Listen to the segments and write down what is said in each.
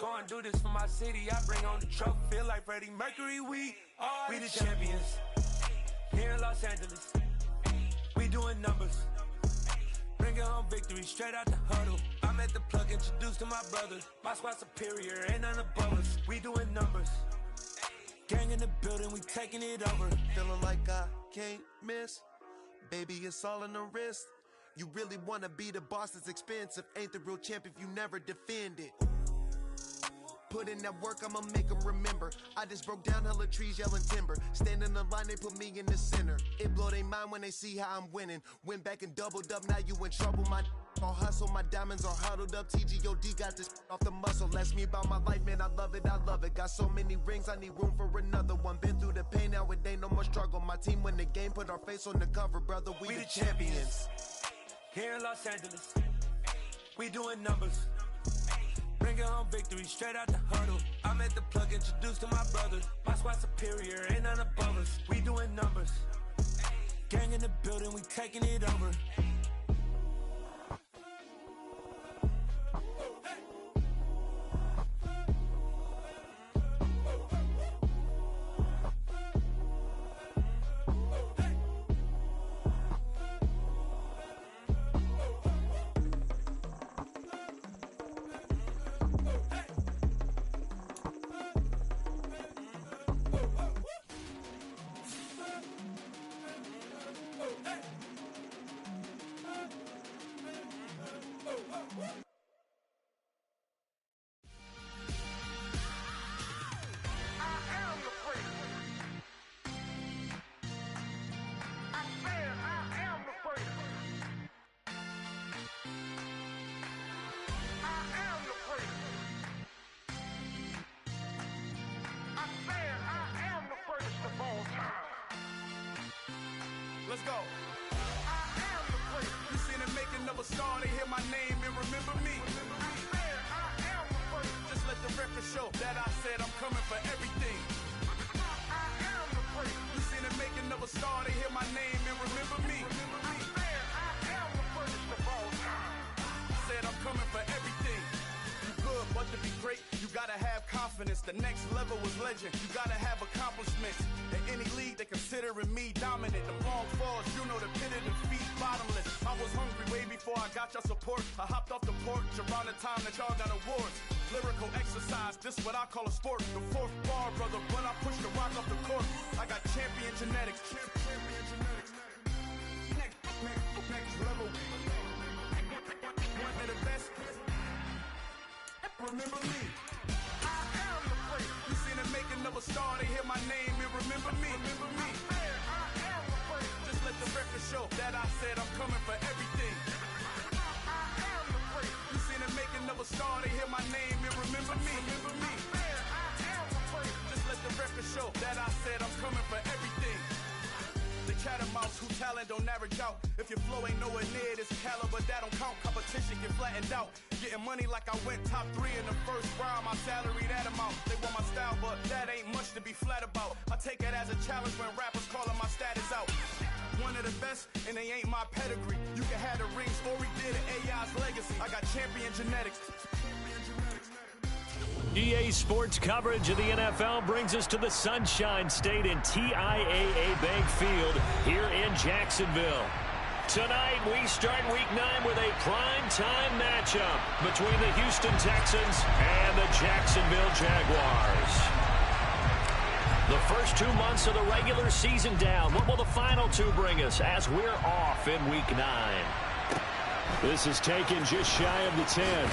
Go and do this for my city. I bring on the trophy. Feel like Freddie Mercury. We the champions. Here in Los Angeles, we doing numbers. Bringing home victory straight out the huddle. I'm at the plug, introduced to my brothers. My squad superior, ain't none above us. We doing numbers. Gang in the building, we taking it over. Feeling like I can't miss. Baby, it's all in the wrist. You really wanna be the boss, it's expensive. Ain't the real champ if you never defend it. Put in that work, I'ma make them remember. I just broke down hella trees, yelling timber. Stand in the line, they put me in the center. It blow their mind when they see how I'm winning. Went back and doubled up, now you in trouble. My all hustle, my diamonds are huddled up. TGOD got this off the muscle. That's me about my life, man, I love it, I love it. Got so many rings, I need room for another one. Been through the pain, now it ain't no more struggle. My team win the game, put our face on the cover, brother, we the champions. Here in Los Angeles, we doing numbers. Bringing home victory straight out the huddle. I'm at the plug, introduced to my brothers. My squad superior, ain't none above us. We doing numbers. Gang in the building, we taking it over. Let's go. I am the great. You seen it making of a star, they hear my name and remember me. I am the great. Just let the record show that I said I'm coming for everything. I am the great. You seen it making of a star, they hear my name and remember me. I am the greatest of all time. Said I'm coming for everything. You good, but to be great, you gotta have confidence. The next level was legend. You gotta have accomplishments. In any league, they considering me dominant. The wrong falls, you know the pit of defeat, bottomless. I was hungry way before I got your support. I hopped off the porch around the time that y'all got awards. Lyrical exercise, this what I call a sport. The fourth bar, brother, when I push the rock off the court. I got champion genetics. Champion genetics. Next level. One of the best. Remember me. I am the great. You seen the making of a star, they hear my name and remember me. Remember me. I am the great. Just let the record show that I said I'm coming for everything. I am the great. You seen the making of a star, they hear my name and remember me. Remember me. I am the great. Just let the record show that I said I'm coming for everything. The chattermouths who talent don't average out. If your flow ain't nowhere near this caliber, that don't count. Competition get flattened out. Getting money like I went top 3 in the first round. My salary that amount. They want my style, but that ain't much to be flat about. I take it as a challenge when rappers calling my status out. One of the best, and they ain't my pedigree. You can have the rings, or we did it, AI's legacy. I got champion genetics. EA Sports coverage of the NFL brings us to the Sunshine State in TIAA Bank Field here in Jacksonville. Tonight, we start Week 9 with a prime-time matchup between the Houston Texans and the Jacksonville Jaguars. The first 2 months of the regular season down. What will the final 2 bring us as we're off in Week 9? This is taken just shy of the 10.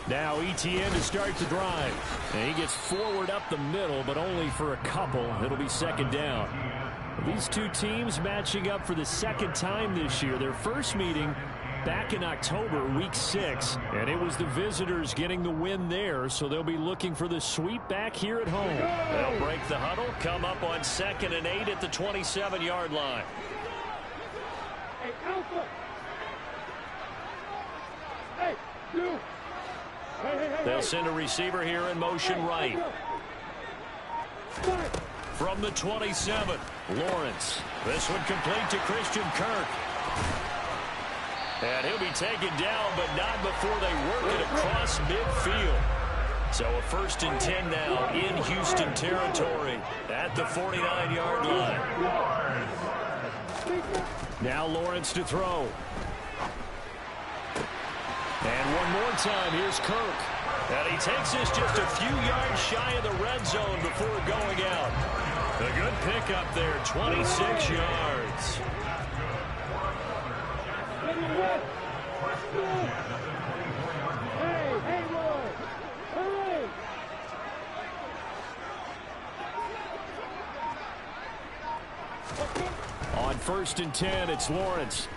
Now ETN to start the drive. And he gets forward up the middle, but only for a couple. It'll be second down. These two teams matching up for the second time this year. Their first meeting back in October, week 6, and it was the visitors getting the win there, so they'll be looking for the sweep back here at home. They'll break the huddle, come up on 2nd and 8 at the 27-yard line. They'll send a receiver here in motion right. From the 27, Lawrence. This one complete to Christian Kirk. And he'll be taken down, but not before they work it across midfield. So a 1st and 10 now in Houston territory at the 49-yard line. Now Lawrence to throw. And one more time, here's Kirk. And he takes this just a few yards shy of the red zone before going out. A good pickup there, 26 yards. On 1st and 10, it's Lawrence.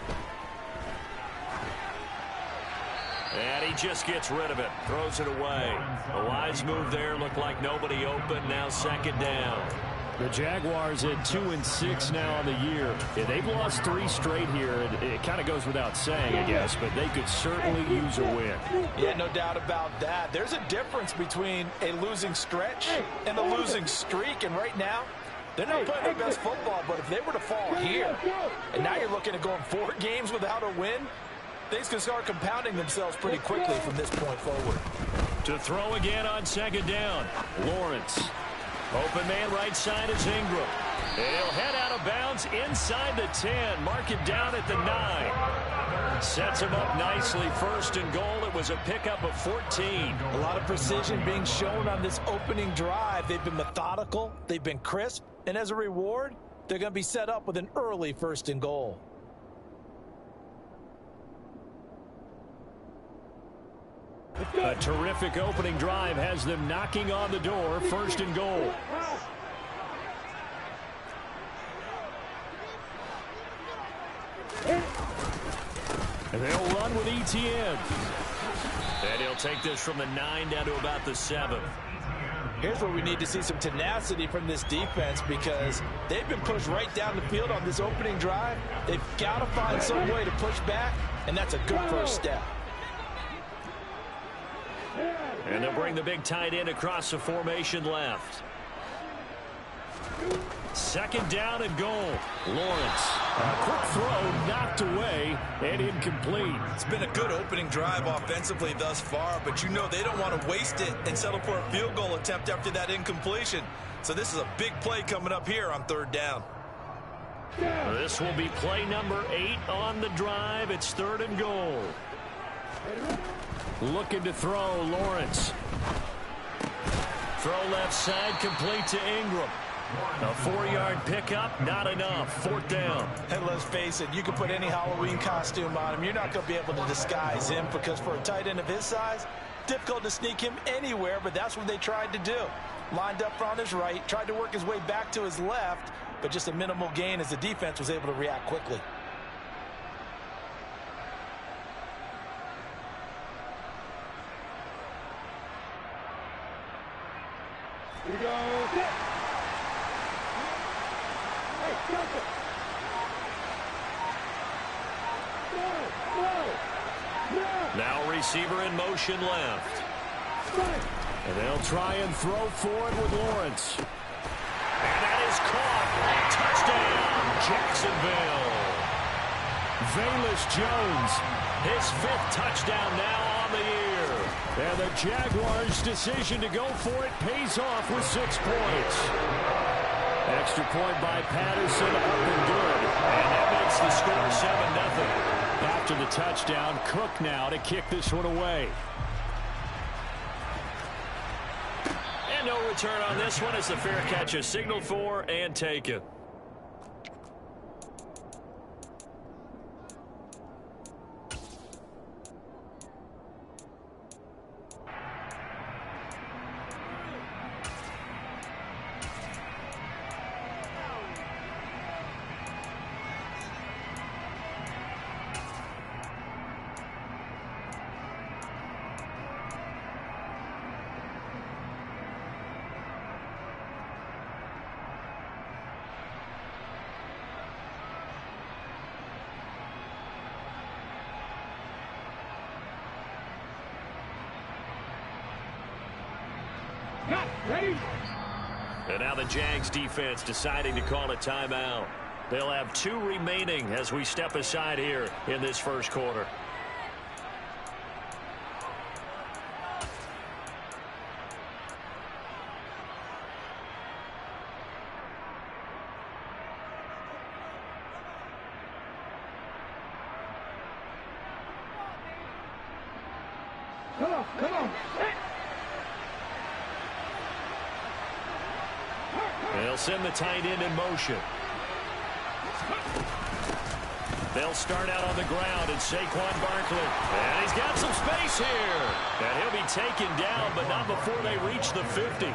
And he just gets rid of it, throws it away. A wise move there, looked like nobody open, now 2nd down. The Jaguars at 2-6 now on the year. Yeah, they've lost 3 straight here. It kind of goes without saying, I guess, but they could certainly use a win. Yeah, no doubt about that. There's a difference between a losing stretch and a losing streak, and right now, they're not playing their best football, but if they were to fall here, and now you're looking at going 4 games without a win, things can start compounding themselves pretty quickly from this point forward. To throw again on 2nd down, Lawrence. Open man right side is Ingram. And he'll head out of bounds inside the 10. Mark him down at the 9. Sets him up nicely. 1st and goal. It was a pickup of 14. A lot of precision being shown on this opening drive. They've been methodical. They've been crisp. And as a reward, they're going to be set up with an early 1st and goal. A terrific opening drive has them knocking on the door. 1st and goal. And they'll run with ETN. And he'll take this from the 9 down to about the 7. Here's where we need to see some tenacity from this defense because they've been pushed right down the field on this opening drive. They've got to find some way to push back, and that's a good first step. And they'll bring the big tight end across the formation left. 2nd down and goal. Lawrence. A quick throw knocked away and incomplete. It's been a good opening drive offensively thus far, but you know they don't want to waste it and settle for a field goal attempt after that incompletion. So this is a big play coming up here on 3rd down. This will be play number 8 on the drive. It's 3rd and goal. Looking to throw, Lawrence. Throw left side, complete to Ingram. A 4-yard pickup, not enough. 4th down. And let's face it, you can put any Halloween costume on him. You're not going to be able to disguise him because for a tight end of his size, difficult to sneak him anywhere, but that's what they tried to do. Lined up on his right, tried to work his way back to his left, but just a minimal gain as the defense was able to react quickly. Here we go. Now receiver in motion left. And they'll try and throw forward with Lawrence. And that is caught. Touchdown, Jacksonville. Velus Jones, his 5th touchdown now on the year. And the Jaguars' decision to go for it pays off with 6 points. Extra point by Patterson, up and good. And that makes the score 7-0. After the touchdown, Cook now to kick this one away. And no return on this one as the fair catch is signaled for and taken. Ready? And now the Jags defense deciding to call a timeout. They'll have 2 remaining as we step aside here in this first quarter. Come on. They'll send the tight end in motion. They'll start out on the ground, and Saquon Barkley. And he's got some space here. And he'll be taken down, but not before they reach the 50.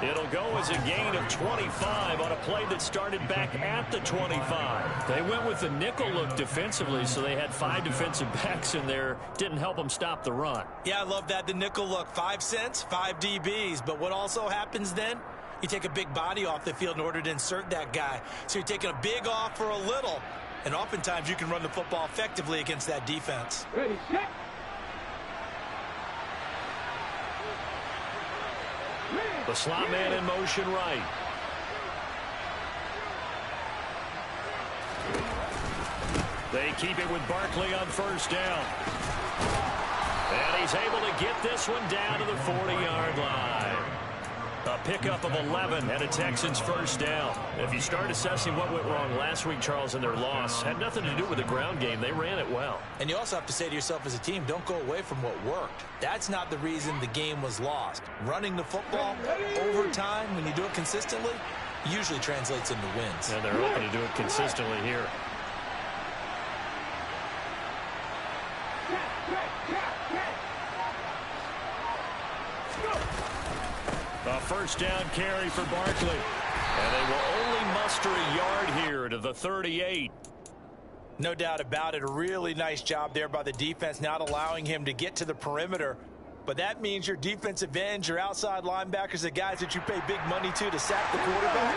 It'll go as a gain of 25 on a play that started back at the 25. They went with the nickel look defensively, so they had 5 defensive backs in there. Didn't help them stop the run. Yeah, I love that. The nickel look, 5 cents, 5 DBs. But what also happens then? You take a big body off the field in order to insert that guy. So you're taking a big off for a little. And oftentimes you can run the football effectively against that defense. Ready, set. The slot man in motion right. They keep it with Barkley on first down. And he's able to get this one down to the 40-yard line. A pickup of 11 and a Texans first down. If you start assessing what went wrong last week, Charles, in their loss, had nothing to do with the ground game. They ran it well. And you also have to say to yourself as a team, don't go away from what worked. That's not the reason the game was lost. Running the football over time, when you do it consistently, usually translates into wins. And they're hoping to do it consistently here. A first down carry for Barkley. And they will only muster a yard here to the 38. No doubt about it. A really nice job there by the defense, not allowing him to get to the perimeter. But that means your defensive ends, your outside linebackers, the guys that you pay big money to sack the quarterback,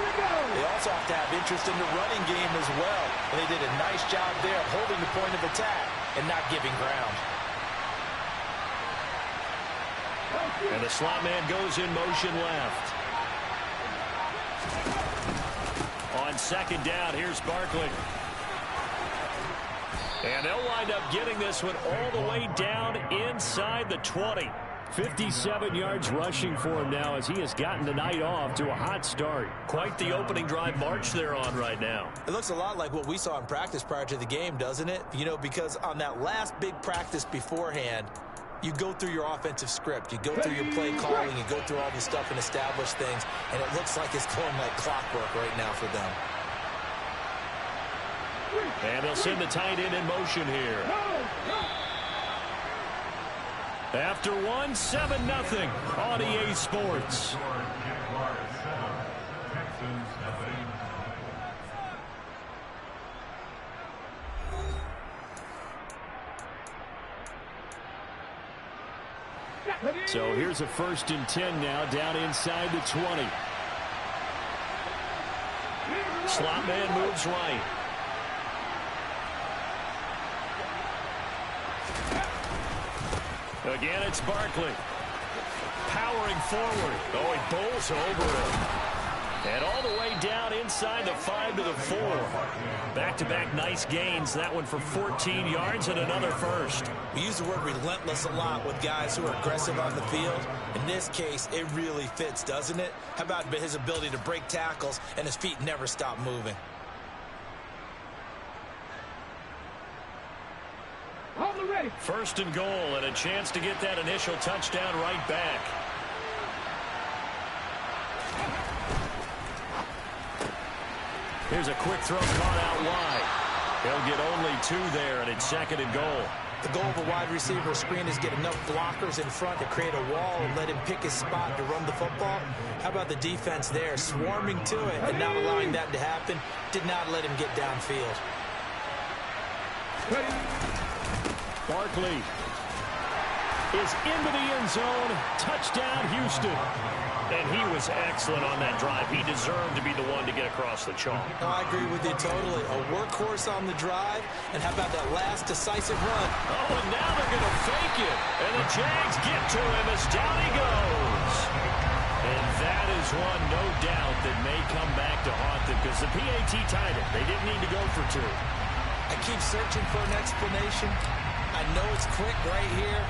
they also have to have interest in the running game as well. And they did a nice job there of holding the point of attack and not giving ground. And the slot man goes in motion left. On second down, here's Barkley. And they'll wind up getting this one all the way down inside the 20. 57 yards rushing for him now as he has gotten the night off to a hot start. Quite the opening drive march they're on right now. It looks a lot like what we saw in practice prior to the game, doesn't it? You know, because on that last big practice beforehand, you go through your offensive script, you go through your play calling, you go through all this stuff and establish things, and it looks like it's going like clockwork right now for them. And they'll send the tight end in motion here. After 7-0 on EA Sports. So here's a 1st and 10 now down inside the 20. Slot man moves right. Again, it's Barkley. Powering forward. Oh, he bowls over him. And all the way down inside the 5 to the 4. Back-to-back nice gains. That one for 14 yards and another first. We use the word relentless a lot with guys who are aggressive on the field. In this case, it really fits, doesn't it? How about his ability to break tackles and his feet never stop moving? First and goal and a chance to get that initial touchdown right back. Here's a quick throw caught out wide. They'll get only 2 there, and it's 2nd and goal. The goal of a wide receiver screen is get enough blockers in front to create a wall and let him pick his spot to run the football. How about the defense there, swarming to it and not allowing that to happen? Did not let him get downfield. Barkley is into the end zone. Touchdown, Houston. And he was excellent on that drive. He deserved to be the one to get across the chalk. No, I agree with you totally. A workhorse on the drive. And how about that last decisive run? Oh, and now they're going to fake it. And the Jags get to him as down he goes. And is one, no doubt, that may come back to haunt them because the PAT tied it. They didn't need to go for two. I keep searching for an explanation. I know it's quick right here.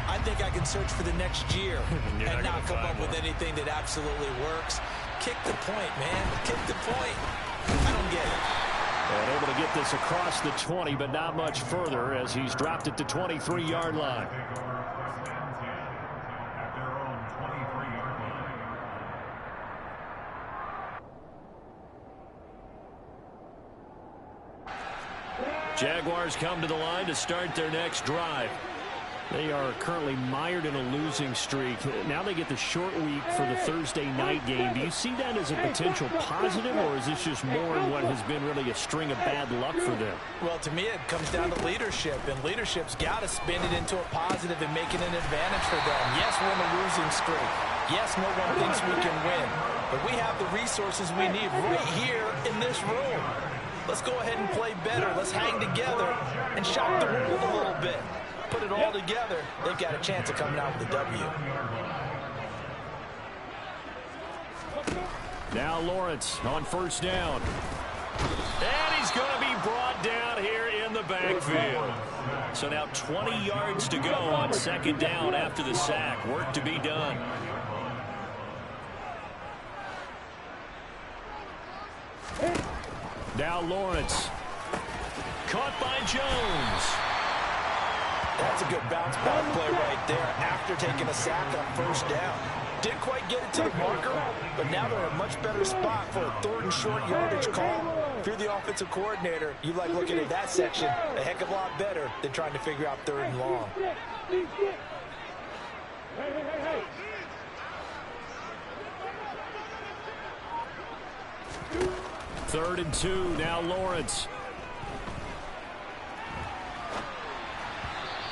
I think I can search for the next year and not come up with anything that absolutely works. Kick the point, man. Kick the point. I don't get it. And able to get this across the 20, but not much further as he's dropped it to 23-yard line. Jaguars come to the line to start their next drive. They are currently mired in a losing streak. Now they get the short week for the Thursday night game. Do you see that as a potential positive, or is this just more in what has been really a string of bad luck for them? Well, to me, it comes down to leadership, and leadership's got to spin it into a positive and make it an advantage for them. Yes, we're in a losing streak. Yes, no one thinks we can win, but we have the resources we need right here in this room. Let's go ahead and play better. Let's hang together and shock the world a little bit. Put it all together, they've got a chance of coming out with a W. Now Lawrence on first down. And he's going to be brought down here in the backfield. So now 20 yards to go on second down after the sack. Work to be done. Now Lawrence. Caught by Jones. That's a good bounce back play right there after taking a sack on first down. Didn't quite get it to the marker, but now they're in a much better spot for a third and short yardage call. If you're the offensive coordinator, you like looking at that section a heck of a lot better than trying to figure out third and long. Third and 2, now Lawrence.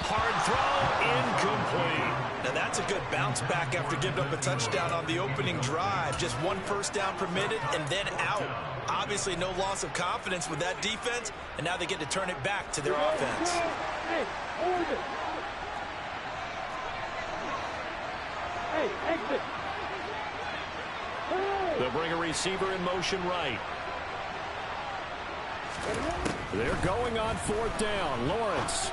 Hard throw, incomplete. Now that's a good bounce back after giving up a touchdown on the opening drive. Just one first down permitted and then out. Obviously no loss of confidence with that defense, and now they get to turn it back to their offense. They'll bring a receiver in motion right. They're going on fourth down. Lawrence.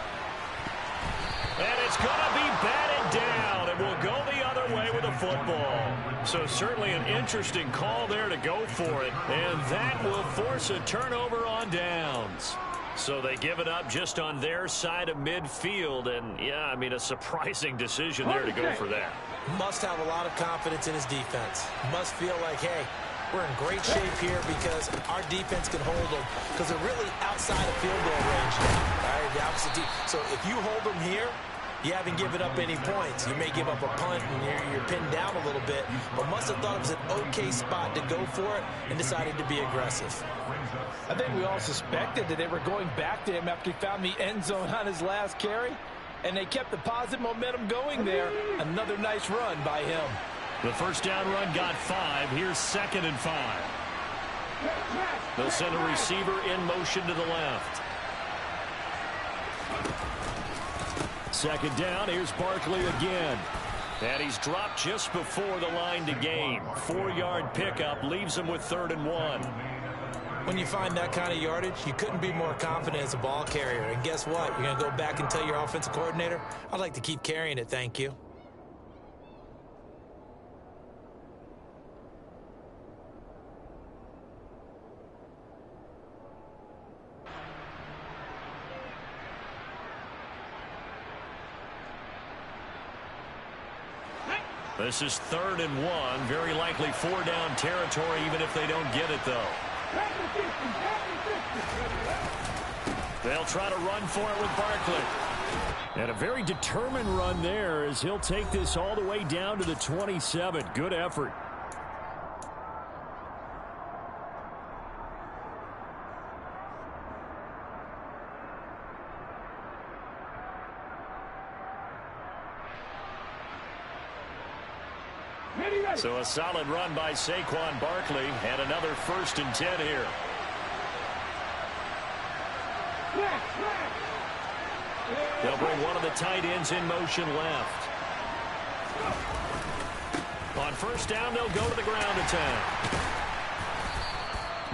And it's going to be batted down. It will go the other way with a football. So certainly an interesting call there to go for it. And that will force a turnover on downs. So they give it up just on their side of midfield. And, yeah, I mean, a surprising decision there to go for that. Must have a lot of confidence in his defense. Must feel like, hey, we're in great shape here because our defense can hold them because they're really outside of field goal range now. All right, the opposite team. So if you hold them here, you haven't given up any points. You may give up a punt and you're pinned down a little bit, but must have thought it was an okay spot to go for it and decided to be aggressive. I think we all suspected that they were going back to him after he found the end zone on his last carry, and they kept the positive momentum going there. Another nice run by him. The first down run got 5. Here's 2nd and 5. They'll send a receiver in motion to the left. Second down, here's Barkley again. And he's dropped just before the line to gain. 4-yard pickup leaves him with 3rd and 1. When you find that kind of yardage, you couldn't be more confident as a ball carrier. And guess what? You're going to go back and tell your offensive coordinator, I'd like to keep carrying it, thank you. This is 3rd and 1. Very likely 4-down territory, even if they don't get it, though. They'll try to run for it with Barkley. And a very determined run there as he'll take this all the way down to the 27. Good effort. So a solid run by Saquon Barkley and another 1st and 10 here. They'll bring one of the tight ends in motion left. On first down, they'll go to the ground attack.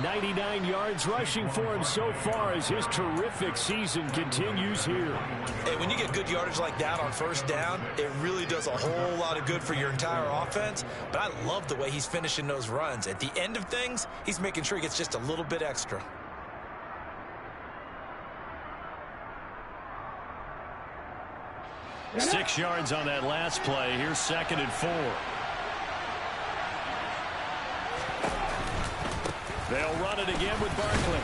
99 yards rushing for him so far as his terrific season continues here. Hey, when you get good yardage like that on first down, it really does a whole lot of good for your entire offense. But I love the way he's finishing those runs. At the end of things, he's making sure he gets just a little bit extra. Six yards on that last play. Here's 2nd and 4. They'll run it again with Barkley.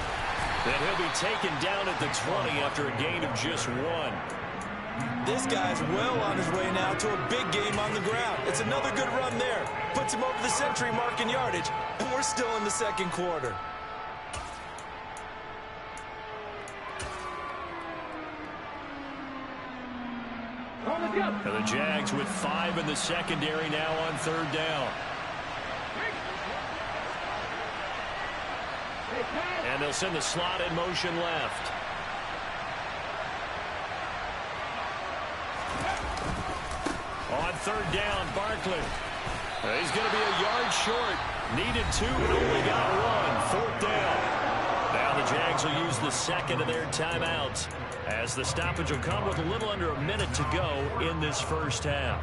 Then he'll be taken down at the 20 after a gain of just 1. This guy's well on his way now to a big game on the ground. It's another good run there. Puts him over the century mark in yardage, and we're still in the second quarter. And the Jags with 5 in the secondary now on 3rd down. And they'll send the slot in motion left. On 3rd down, Barkley. He's going to be a yard short. Needed 2, but only got 1. 4th down. Now the Jags will use the second of their timeouts, as the stoppage will come with a little under a minute to go in this first half.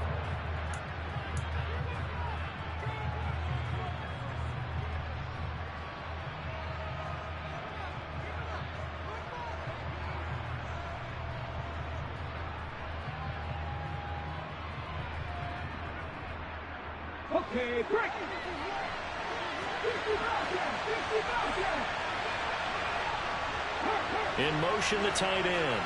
Okay, break. In motion, the tight end.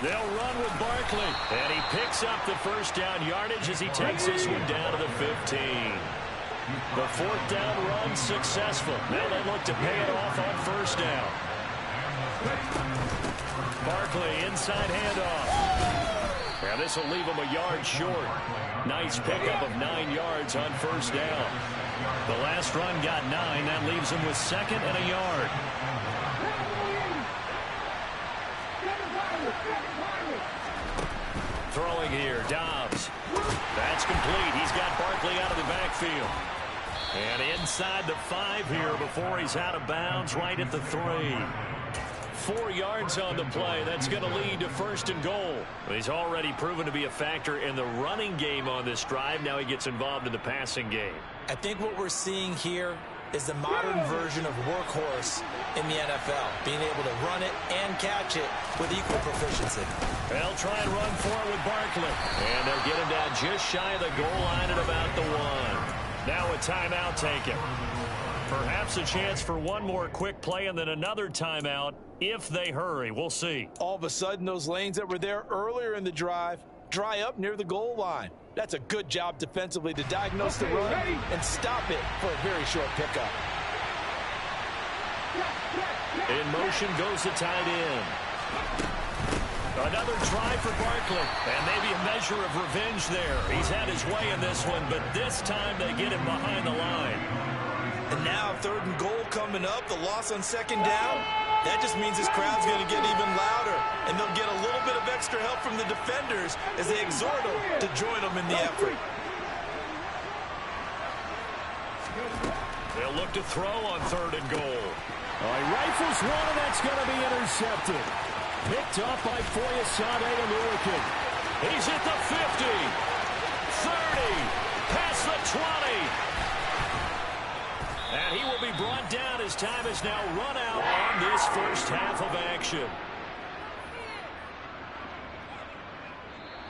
They'll run with Barkley. And he picks up the first down yardage as he takes this one down to the 15. The 4th down run successful. Now they look to pay it off on first down. Barkley inside handoff. Now this will leave him a yard short. Nice pickup of 9 yards on first down. The last run got 9. That leaves him with 2nd and a yard. Throwing here, Dobbs. That's complete. He's got Barkley out of the backfield. And inside the 5 here before he's out of bounds, right at the 3. 4 yards on the play. That's going to lead to 1st and goal. He's already proven to be a factor in the running game on this drive. Now he gets involved in the passing game. I think what we're seeing here is the modern version of workhorse in the NFL, being able to run it and catch it with equal proficiency. They'll try and run for it with Barkley. And they'll get him down just shy of the goal line at about the 1. Now a timeout taken. Perhaps a chance for one more quick play and then another timeout if they hurry. We'll see. All of a sudden, those lanes that were there earlier in the drive dry up near the goal line. That's a good job defensively to diagnose the run and stop it for a very short pickup. In motion goes the tight end. Another try for Barkley, and maybe a measure of revenge there. He's had his way in this one, but this time they get him behind the line. And now 3rd and goal coming up, the loss on 2nd down. That just means this crowd's going to get even louder, and they'll get a little bit of extra help from the defenders as they exhort them to join them in the effort. They'll look to throw on 3rd and goal. He rifles one, and that's going to be intercepted. Picked off by Foyesade Oluokun. He's at the 50, 30, past the 20. And he will be brought down as time has now run out on this first half of action.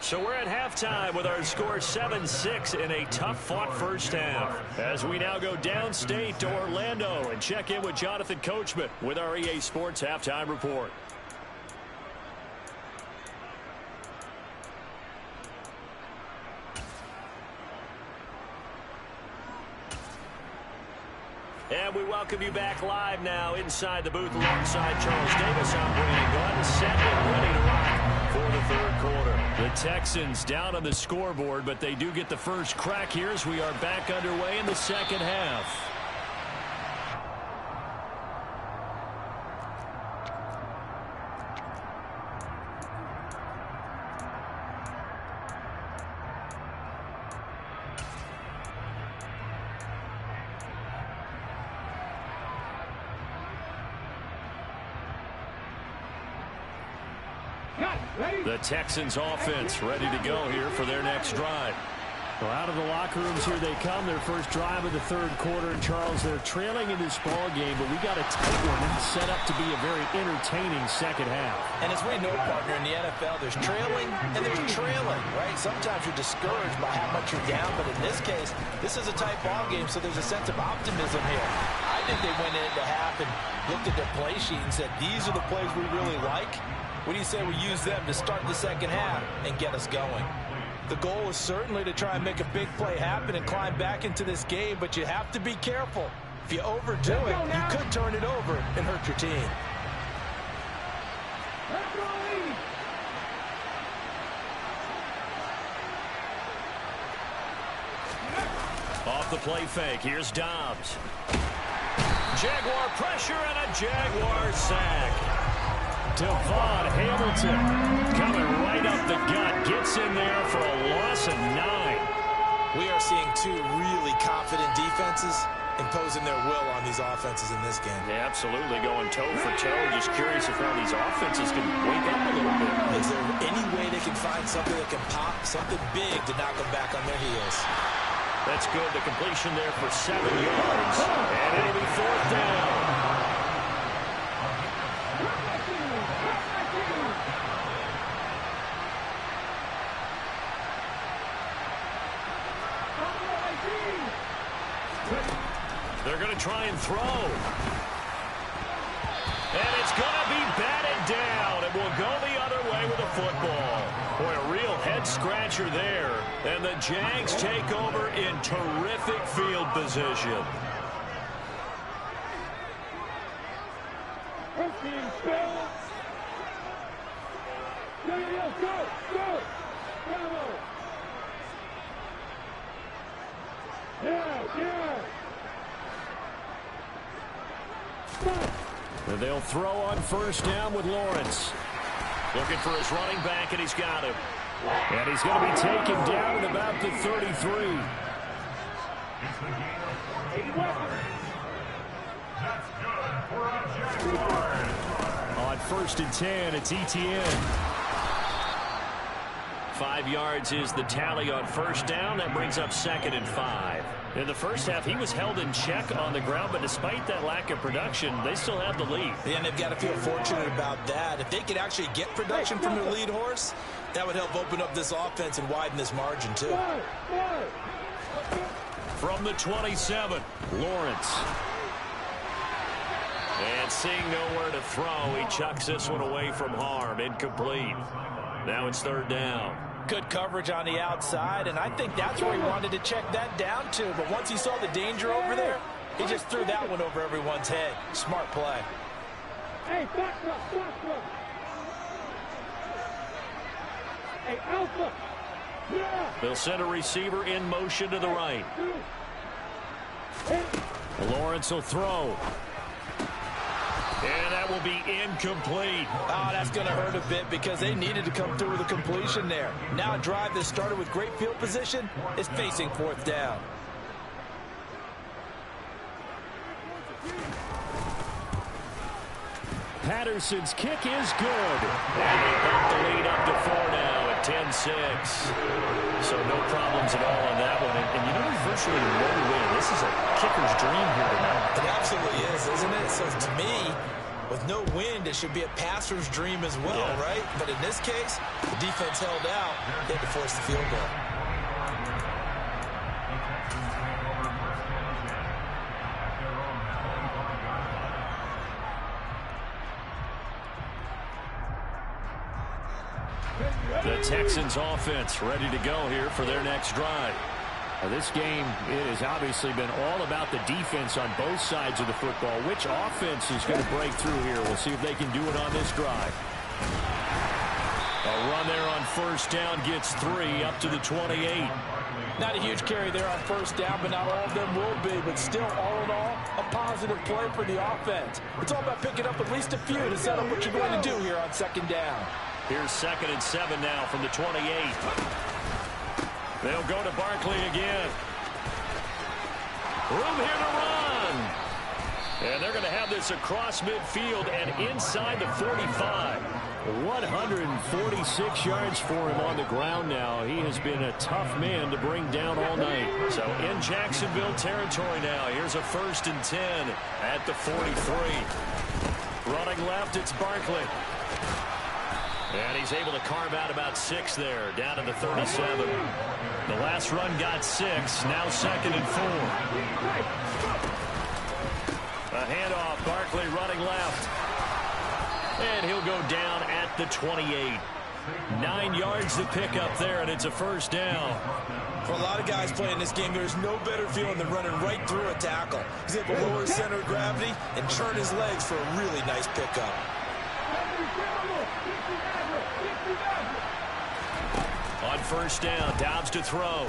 So we're at halftime with our score 7-6 in a tough-fought first half. As we now go downstate to Orlando and check in with Jonathan Coachman with our EA Sports Halftime Report. And we welcome you back live now inside the booth alongside Charles Davis. I'm Brandon Glenn, set and ready to rock for the 3rd quarter. The Texans down on the scoreboard, but they do get the first crack here as we are back underway in the 2nd half. The Texans offense ready to go here for their next drive. Well, out of the locker rooms here they come. Their first drive of the third quarter. And, Charles, they're trailing in this ball game, but we got a tight one set up to be a very entertaining second half. And as we know, partner, in the NFL, there's trailing and there's trailing, right? Sometimes you're discouraged by how much you're down, but in this case, this is a tight ball game, so there's a sense of optimism here. I think they went into half and looked at their play sheet and said, these are the plays we really like. What do you say we use them to start the second half and get us going? The goal is certainly to try and make a big play happen and climb back into this game, but you have to be careful. If you overdo it, you could turn it over and hurt your team. Off the play fake, here's Dobbs. Jaguar pressure and a Jaguar sack. Devon Hamilton coming right up the gut, gets in there for a loss of 9. We are seeing two really confident defenses imposing their will on these offenses in this game. Yeah, absolutely, going toe for toe. Just curious if one of these offenses can wake up a little bit. Is there any way they can find something that can pop, something big to knock them back on their heels? That's good. The completion there for 7 yards. And it'll be 4th down. They're going to try and throw. And it's going to be batted down. It will go the other way with the football. Boy, a real head-scratcher there. And the Jags take over in terrific field position. And they'll throw on 1st down with Lawrence. Looking for his running back, and he's got him. And he's going to be taken down at about the 33. On 1st and 10, it's Etienne. 5 yards is the tally on 1st down. That brings up 2nd and 5. In the first half, he was held in check on the ground, but despite that lack of production, they still have the lead. Yeah, and they've got to feel fortunate about that. If they could actually get production from their lead horse, that would help open up this offense and widen this margin, too. From the 27, Lawrence. And seeing nowhere to throw, he chucks this one away from harm. Incomplete. Now it's 3rd down. Good coverage on the outside, and I think that's where he wanted to check that down to. But once he saw the danger over there, he just threw that one over everyone's head. Smart play. Hey, back up. Hey, Alpha. Yeah. They'll send a receiver in motion to the right. Lawrence will throw. And that will be incomplete. Oh, that's going to hurt a bit because they needed to come through with a completion there. Now a drive that started with great field position is facing 4th down. Patterson's kick is good. And they bump the lead up to 4 now at 10-6. So no problems at all on that one. And you know, virtually no win. This is a kicker's dream here tonight. It absolutely is, isn't it? So to me, with no wind, it should be a passer's dream as well, right? But in this case, the defense held out. They had to force the field goal. The Texans offense ready to go here for their next drive. Now, this game, it has obviously been all about the defense on both sides of the football. Which offense is going to break through here? We'll see if they can do it on this drive. A run there on 1st down gets 3 up to the 28. Not a huge carry there on 1st down, but not all of them will be. But still, all in all, a positive play for the offense. It's all about picking up at least a few to set up what you're going to do here on 2nd down. Here's 2nd and 7 now from the 28. They'll go to Barkley again. Room here to run. And they're going to have this across midfield and inside the 45. 146 yards for him on the ground now. He has been a tough man to bring down all night. So in Jacksonville territory now. Here's a 1st and 10 at the 43. Running left, it's Barkley. And he's able to carve out about 6 there, down to the 37. The last run got 6, now 2nd and 4. A handoff, Barkley running left. And he'll go down at the 28. 9 yards to pick up there, and it's a 1st down. For a lot of guys playing this game, there's no better feeling than running right through a tackle. He's able to lower his center of gravity and churn his legs for a really nice pickup. On 1st down, Dobbs to throw.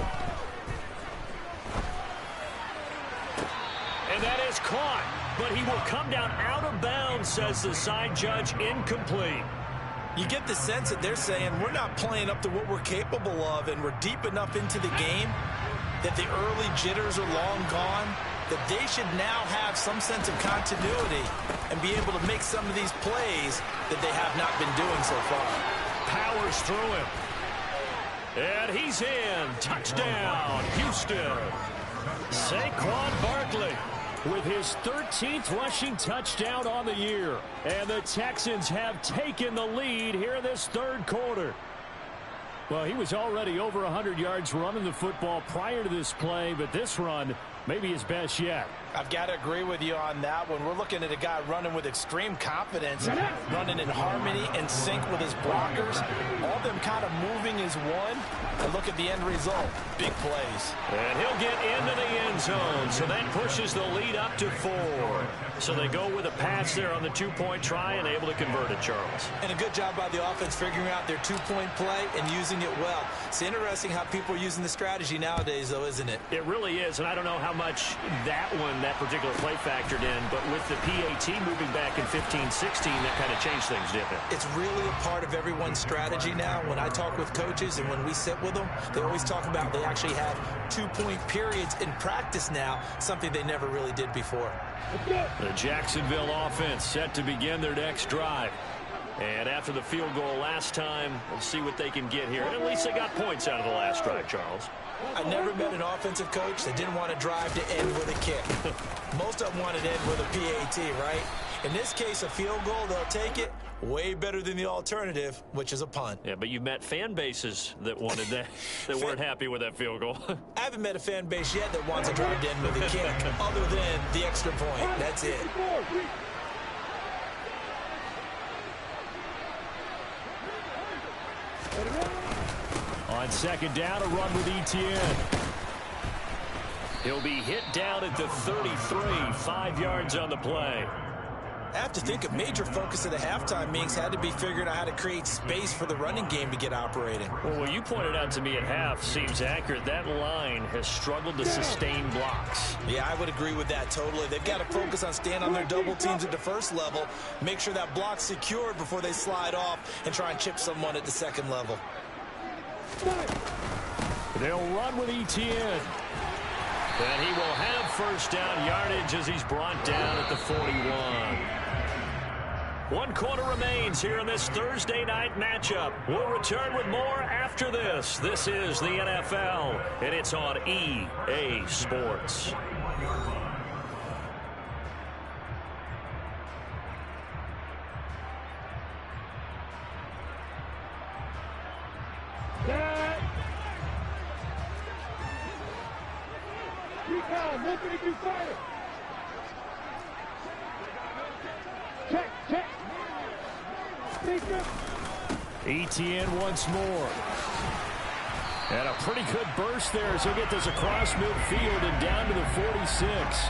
And that is caught, but he will come down out of bounds, says the side judge, incomplete. You get the sense that they're saying we're not playing up to what we're capable of, and we're deep enough into the game that the early jitters are long gone, that they should now have some sense of continuity and be able to make some of these plays that they have not been doing so far. Powers through him. And he's in. Touchdown, Houston. Saquon Barkley with his 13th rushing touchdown on the year. And the Texans have taken the lead here in this 3rd quarter. Well, he was already over 100 yards running the football prior to this play, but this run may be his best yet. I've got to agree with you on that one. We're looking at a guy running with extreme confidence, running in harmony and sync with his blockers. All of them kind of moving as one. And look at the end result. Big plays. And he'll get into the end zone, so that pushes the lead up to 4. So they go with a pass there on the 2-point try and able to convert it, Charles. And a good job by the offense figuring out their 2-point play and using it well. It's interesting how people are using the strategy nowadays, though, isn't it? It really is, and I don't know how much that particular play factored in, but with the PAT moving back in 15-16, that kind of changed things, didn't it? It's really a part of everyone's strategy now. When I talk with coaches and when we sit with them, they always talk about they actually have 2-point periods in practice now, something they never really did before. The Jacksonville offense set to begin their next drive. And after the field goal last time, we'll see what they can get here. And at least they got points out of the last drive, Charles. I never met an offensive coach that didn't want to drive to end with a kick. Most of them wanted to end with a PAT, right? In this case, a field goal, they'll take it. Way better than the alternative, which is a punt. Yeah, but you've met fan bases that wanted that, that weren't happy with that field goal. I haven't met a fan base yet that wants to drive to end with a kick, other than the extra point. That's it. On 2nd down, a run with Etienne. He'll be hit down at the 33, 5 yards on the play. I have to think a major focus of the halftime meetings had to be figuring out how to create space for the running game to get operating. Well, what you pointed out to me at half seems accurate. That line has struggled to sustain blocks. Yeah, I would agree with that totally. They've got to focus on staying on their double teams at the first level, make sure that block's secured before they slide off and try and chip someone at the second level. They'll run with Etienne. And he will have 1st down yardage as he's brought down at the 41. 1 quarter remains here in this Thursday night matchup. We'll return with more after this. This is the NFL, and it's on EA Sports. Etienne once more. And a pretty good burst there as he'll get this across midfield and down to the 46.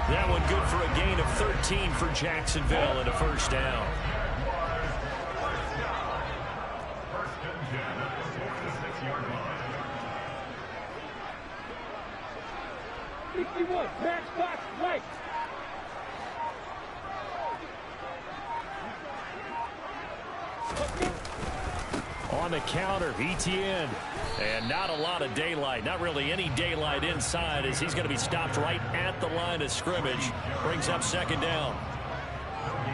That one good for a gain of 13 for Jacksonville and a 1st down. On the counter, Etienne. And not a lot of daylight, not really any daylight inside, as he's going to be stopped right at the line of scrimmage. Brings up second down.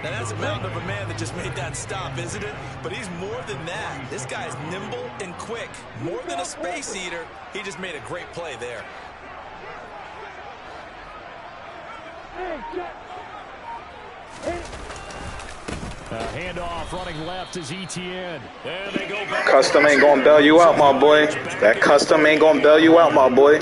Now that's a mountain of a man that just made that stop, isn't it? But he's more than that. This guy's nimble and quick. More than a space eater, he just made a great play there. Handoff running left is Etienne. And they go back. Custom ain't gonna bail you out, my boy. That custom ain't gonna bail you out, my boy.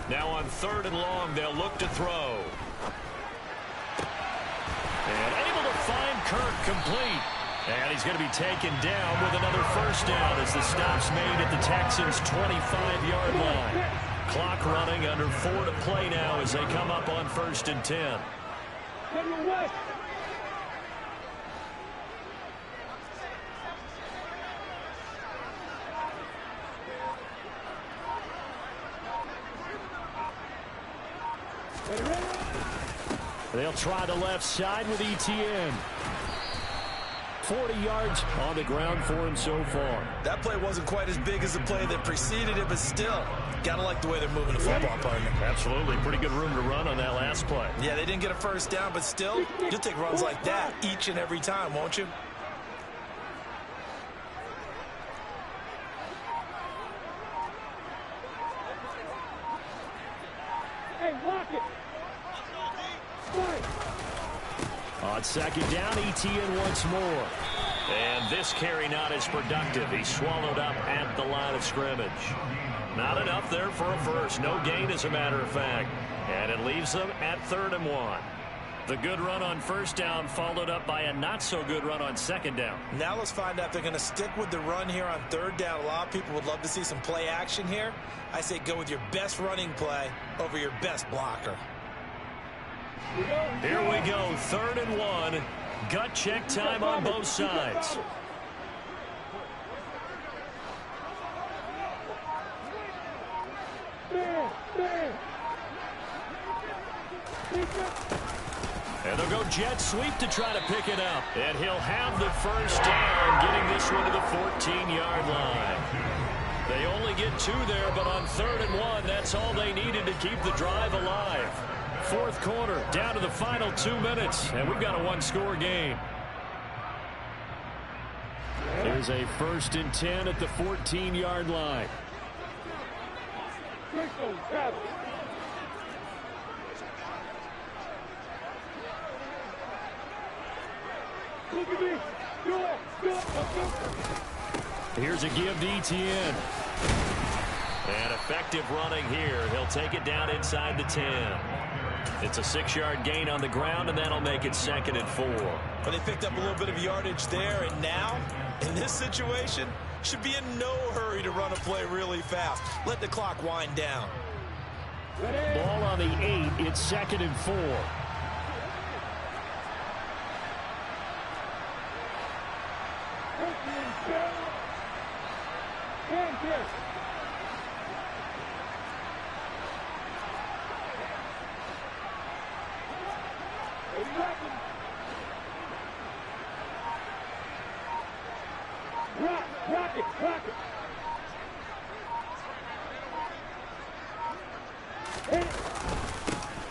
Now on 3rd and long, they'll look to throw. And able to find Kirk complete. And he's going to be taken down with another first down as the stop's made at the Texans' 25-yard line. Clock running, under 4 to play now as they come up on 1st and 10. They'll try the left side with Etienne. 40 yards on the ground for him so far. That play wasn't quite as big as the play that preceded it, but still, gotta like the way they're moving the football, partner. Absolutely. Pretty good room to run on that last play. Yeah, they didn't get a first down, but still, you'll take runs like that each and every time, won't you? Hey, lock it. On second down, Etienne once more. And this carry not as productive. He's swallowed up at the line of scrimmage. Not enough there for a first. No gain, as a matter of fact. And it leaves them at 3rd and 1. The good run on first down followed up by a not-so-good run on second down. Now let's find out if they're going to stick with the run here on 3rd down. A lot of people would love to see some play action here. I say go with your best running play over your best blocker. Here we go, 3rd and 1. Gut check time on both sides. And they'll go jet sweep to try to pick it up. And he'll have the first down, getting this one to the 14-yard line. They only get 2 there, but on 3rd and 1, that's all they needed to keep the drive alive. 4th quarter, down to the final 2 minutes, and we've got a 1-score game. There's a 1st and 10 at the 14-yard line. Here's a give to Etienne. And effective running here. He'll take it down inside the 10. It's a 6-yard gain on the ground, and that'll make it 2nd and 4. But they picked up a little bit of yardage there, and now, in this situation, should be in no hurry to run a play really fast. Let the clock wind down. Ball on the 8. It's 2nd and 4.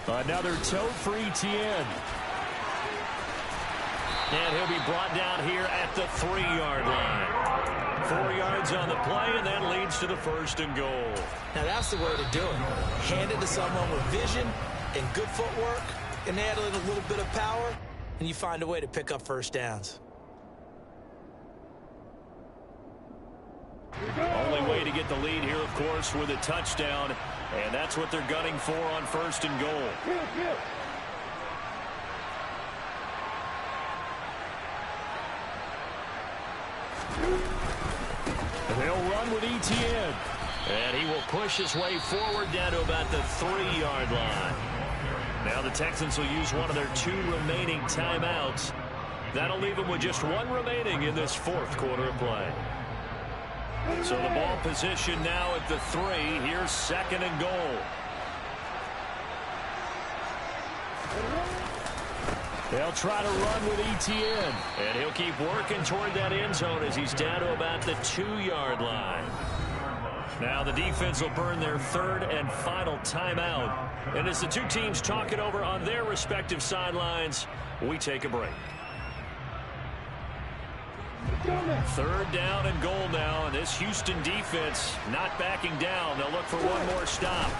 Another tote for Etienne. And he'll be brought down here at the 3-yard line. 4 yards on the play, and that leads to the 1st and goal. Now that's the way to do it. Hand it to someone with vision and good footwork, and add a little bit of power, and you find a way to pick up first downs. Only way to get the lead here, of course, with a touchdown. And that's what they're gunning for on 1st and goal. They'll run with Etienne. And he will push his way forward down to about the 3-yard line. Now the Texans will use one of their 2 remaining timeouts. That'll leave them with just 1 remaining in this 4th quarter of play. So the ball position now at the 3. Here's 2nd and goal. They'll try to run with Etienne. And he'll keep working toward that end zone as he's down to about the 2-yard line. Now the defense will burn their third and final timeout. And as the two teams talk it over on their respective sidelines, we take a break. Third down and goal now, and this Houston defense not backing down. They'll look for one more stop.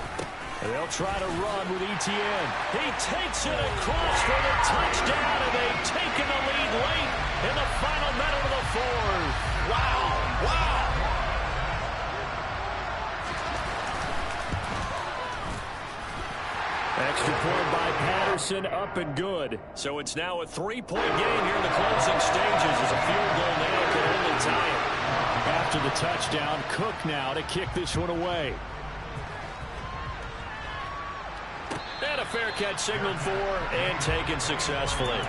They'll try to run with Etienne. He takes it across for the touchdown, and they've taken the lead late in the final minute of the fourth. Wow, wow. Extra point by Patterson, up and good. So it's now a 3-point game here in the closing stages as a field goal now can only tie it. After the touchdown, Cook now to kick this one away. And a fair catch signaled for and taken successfully.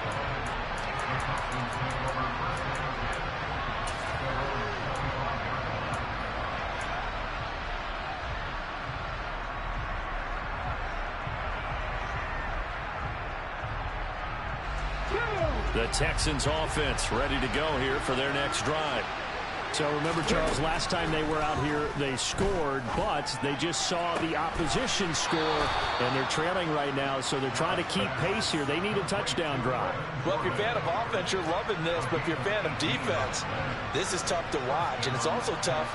The Texans offense ready to go here for their next drive. So remember, Charles, last time they were out here, they scored, but they just saw the opposition score, and they're trailing right now, so they're trying to keep pace here. They need a touchdown drive. Well, if you're a fan of offense, you're loving this, but if you're a fan of defense, this is tough to watch, and it's also tough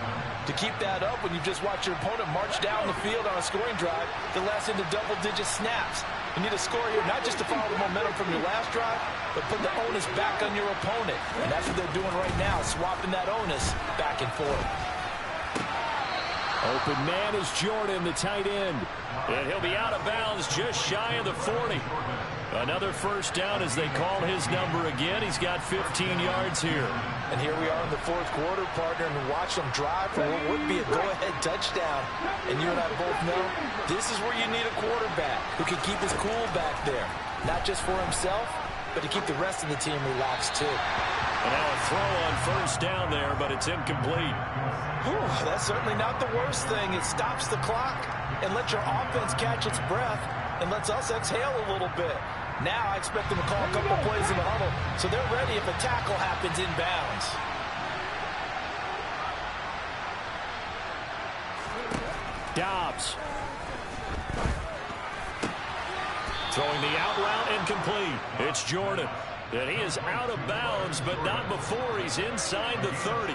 to keep that up when you just watch your opponent march down the field on a scoring drive that lasts into double-digit snaps. You need a score here, not just to follow the momentum from your last drive, but put the onus back on your opponent. And that's what they're doing right now, swapping that onus back and forth. Open man is Jordan, the tight end. And he'll be out of bounds just shy of the 40. Another first down as they call his number again. He's got 15 yards here. And here we are in the fourth quarter, partner, and watch them drive for what would be a go-ahead touchdown. And you and I both know this is where you need a quarterback who can keep his cool back there. Not just for himself, but to keep the rest of the team relaxed too. And now a throw on first down there, but it's incomplete. Whew, that's certainly not the worst thing. It stops the clock and lets your offense catch its breath and lets us exhale a little bit. Now I expect them to call a couple of plays in the huddle, so they're ready if a tackle happens inbounds. Dobbs. Throwing the out route incomplete. It's Jordan. And he is out of bounds, but not before he's inside the 30.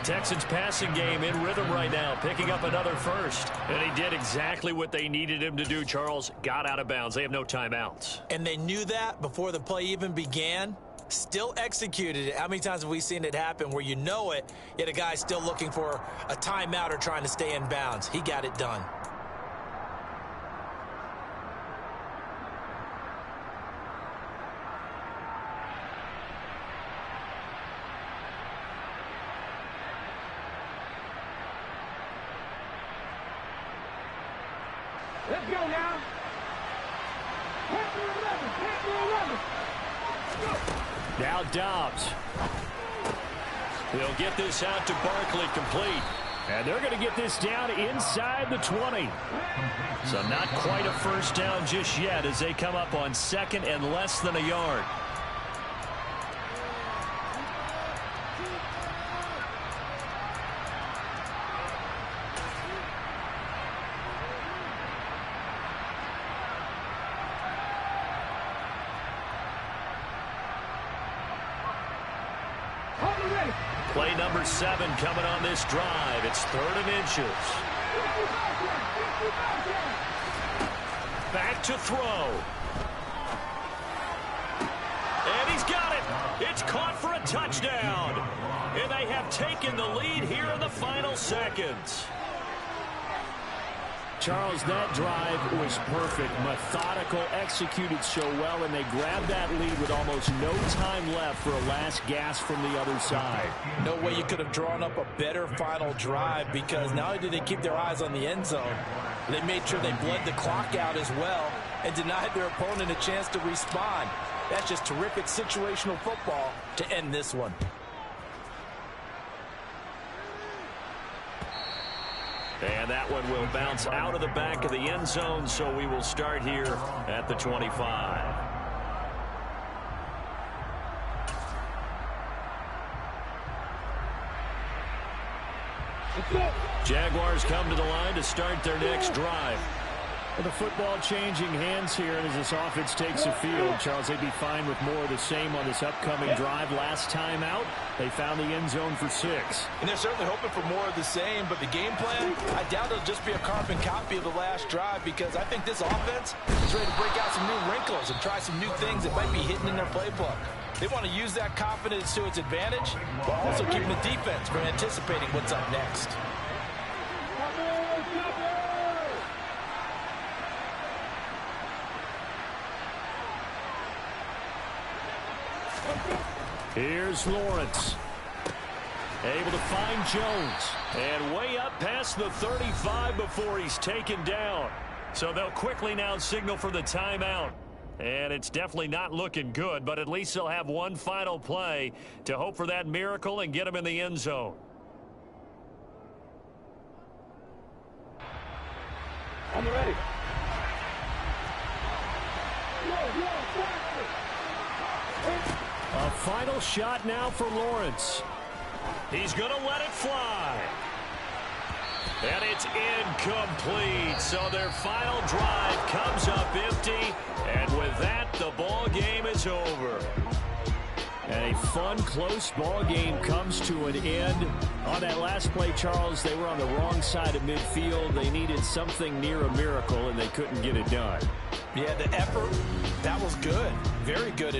Texans passing game in rhythm right now, picking up another first. And he did exactly what they needed him to do, Charles. Got out of bounds. They have no timeouts. And they knew that before the play even began. Still executed it. How many times have we seen it happen where you know it, yet a guy's still looking for a timeout or trying to stay in bounds? He got it done. Let's go now. Now Dobbs. He'll get this out to Barkley, complete. And they're going to get this down inside the 20. So not quite a first down just yet as they come up on second and less than a yard. Play number 7 coming on this drive. It's 3rd and inches. Back to throw. And he's got it. It's caught for a touchdown. And they have taken the lead here in the final seconds. Charles, that drive was perfect, methodical, executed so well, and they grabbed that lead with almost no time left for a last gasp from the other side. No way you could have drawn up a better final drive, because not only did they keep their eyes on the end zone, they made sure they bled the clock out as well and denied their opponent a chance to respond. That's just terrific situational football to end this one. And And that one will bounce out of the back of the end zone, so we will start here at the 25. Jaguars come to the line to start their next drive. With the football changing hands here, and as this offense takes the field, Charles, they'd be fine with more of the same on this upcoming drive. Last time out, they found the end zone for 6. And they're certainly hoping for more of the same, but the game plan, I doubt it'll just be a carbon copy of the last drive, because I think this offense is ready to break out some new wrinkles and try some new things that might be hidden in their playbook. They want to use that confidence to its advantage, while also keeping the defense from anticipating what's up next. Here's Lawrence. Able to find Jones. And way up past the 35 before he's taken down. So they'll quickly now signal for the timeout. And it's definitely not looking good, but at least they'll have one final play to hope for that miracle and get him in the end zone. I'm ready. A final shot now for Lawrence. He's going to let it fly. And it's incomplete. So their final drive comes up empty. And with that, the ball game is over. And a fun, close ball game comes to an end. On that last play, Charles, they were on the wrong side of midfield. They needed something near a miracle, and they couldn't get it done. Yeah, the effort, that was good. Very good.